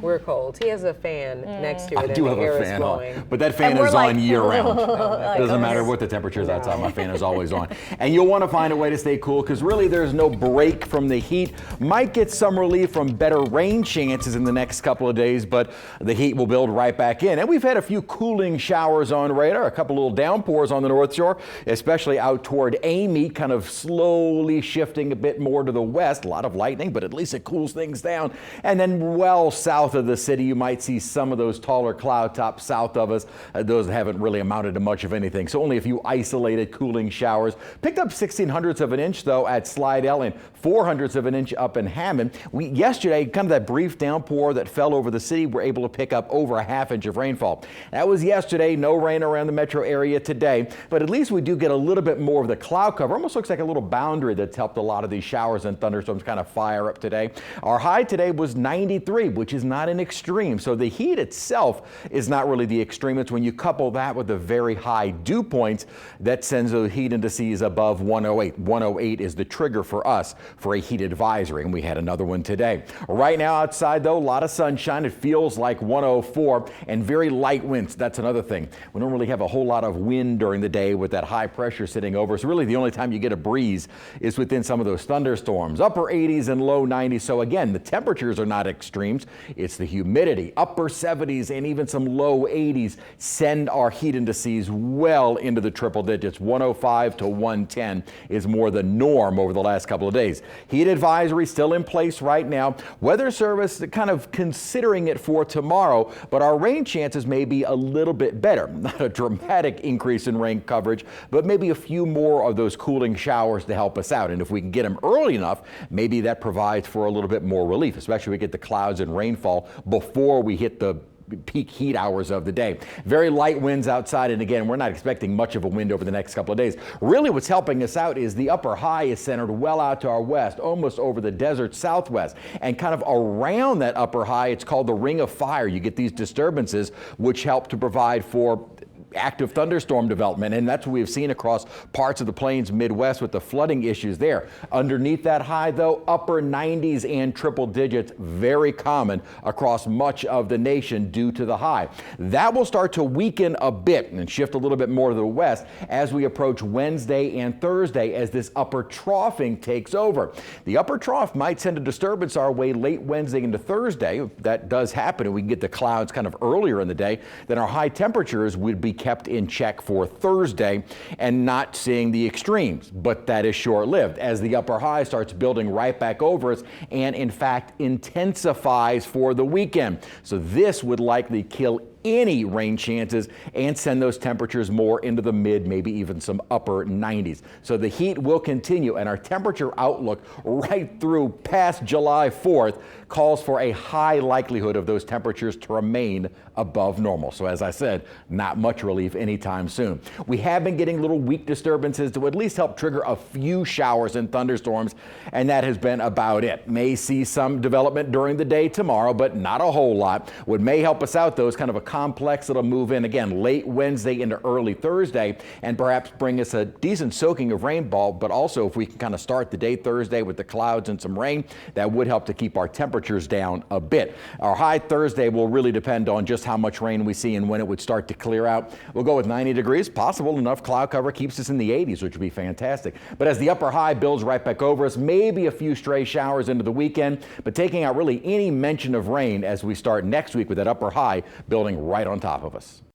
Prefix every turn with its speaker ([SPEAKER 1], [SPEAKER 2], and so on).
[SPEAKER 1] We're cold. He has a fan next to it.
[SPEAKER 2] I do have a fan on, but that fan
[SPEAKER 3] we're
[SPEAKER 2] is
[SPEAKER 3] like,
[SPEAKER 2] on year-round.
[SPEAKER 3] like,
[SPEAKER 2] Doesn't matter what the temperature is outside, my fan is always on. And you'll want to find a way to stay cool because really there's no break from the heat. Might get some relief from better rain chances in the next couple of days, but the heat will build right back in. And we've had a few cooling showers on radar, a couple little downpours on the North Shore, especially out toward Amy, kind of slowly shifting a bit more to the west. A lot of lightning, but at least it cools things down. And then well south of the city, you might see some of those taller cloud tops south of us. Those haven't really amounted to much of anything. So only a few isolated cooling showers. Picked up 1600ths of an inch though at Slidell and 400ths of an inch up in Hammond. Yesterday, kind of that brief downpour that fell over the city, we're able to pick up over a ½ inch of rainfall. That was yesterday. No rain around the metro area today, but at least we do get a little bit more of the cloud cover. Almost looks like a little boundary that's helped a lot of these showers and thunderstorms kind of fire up today. Our high today was 93, which is not an extreme. So the heat itself is not really the extreme. It's when you couple that with the very high dew points that sends the heat indices above 108. 108 is the trigger for us for a heat advisory, and we had another one today. Right now outside though, a lot of sunshine. It feels like 104 and very light winds. That's another thing. We don't really have a whole lot of wind during the day with that high pressure sitting over. So really the only time you get a breeze is within some of those thunderstorms. Upper 80s and low 90s. So again, the temperatures are not extremes. It's the humidity. Upper 70s and even some low 80s send our heat indices well into the triple digits. 105 to 110 is more the norm over the last couple of days. Heat advisory still in place right now. Weather Service kind of considering it for tomorrow, but our rain chances may be a little bit better. Not a dramatic increase in rain coverage, but maybe a few more of those cooling showers to help us out. And if we can get them early enough, maybe that provides for a little bit more relief, especially if we get the clouds and rainfall before we hit the peak heat hours of the day. Very light winds outside, and again, we're not expecting much of a wind over the next couple of days. Really what's helping us out is the upper high is centered well out to our west, almost over the desert southwest, and kind of around that upper high, it's called the ring of fire. You get these disturbances which help to provide for active thunderstorm development, and that's what we've seen across parts of the plains Midwest with the flooding issues there. Underneath that high though, upper 90s and triple digits, very common across much of the nation due to the high. That will start to weaken a bit and shift a little bit more to the west as we approach Wednesday and Thursday as this upper troughing takes over. The upper trough might send a disturbance our way late Wednesday into Thursday. If that does happen and we can get the clouds kind of earlier in the day, then our high temperatures would be kept in check for Thursday and not seeing the extremes, but that is short-lived as the upper high starts building right back over us and in fact intensifies for the weekend. So this would likely kill any rain chances and send those temperatures more into the mid, maybe even some upper 90s. So the heat will continue, and our temperature outlook right through past July 4th calls for a high likelihood of those temperatures to remain above normal. So as I said, not much relief anytime soon. We have been getting little weak disturbances to at least help trigger a few showers and thunderstorms, and that has been about it. May see some development during the day tomorrow, but not a whole lot. What may help us out though is kind of a complex that'll move in again late Wednesday into early Thursday and perhaps bring us a decent soaking of rainfall, but also if we can kind of start the day Thursday with the clouds and some rain, that would help to keep our temperatures down a bit. Our high Thursday will really depend on just how much rain we see and when it would start to clear out. We'll go with 90 degrees, possible enough cloud cover keeps us in the 80s, which would be fantastic. But as the upper high builds right back over us, maybe a few stray showers into the weekend, but taking out really any mention of rain as we start next week with that upper high building right on top of us.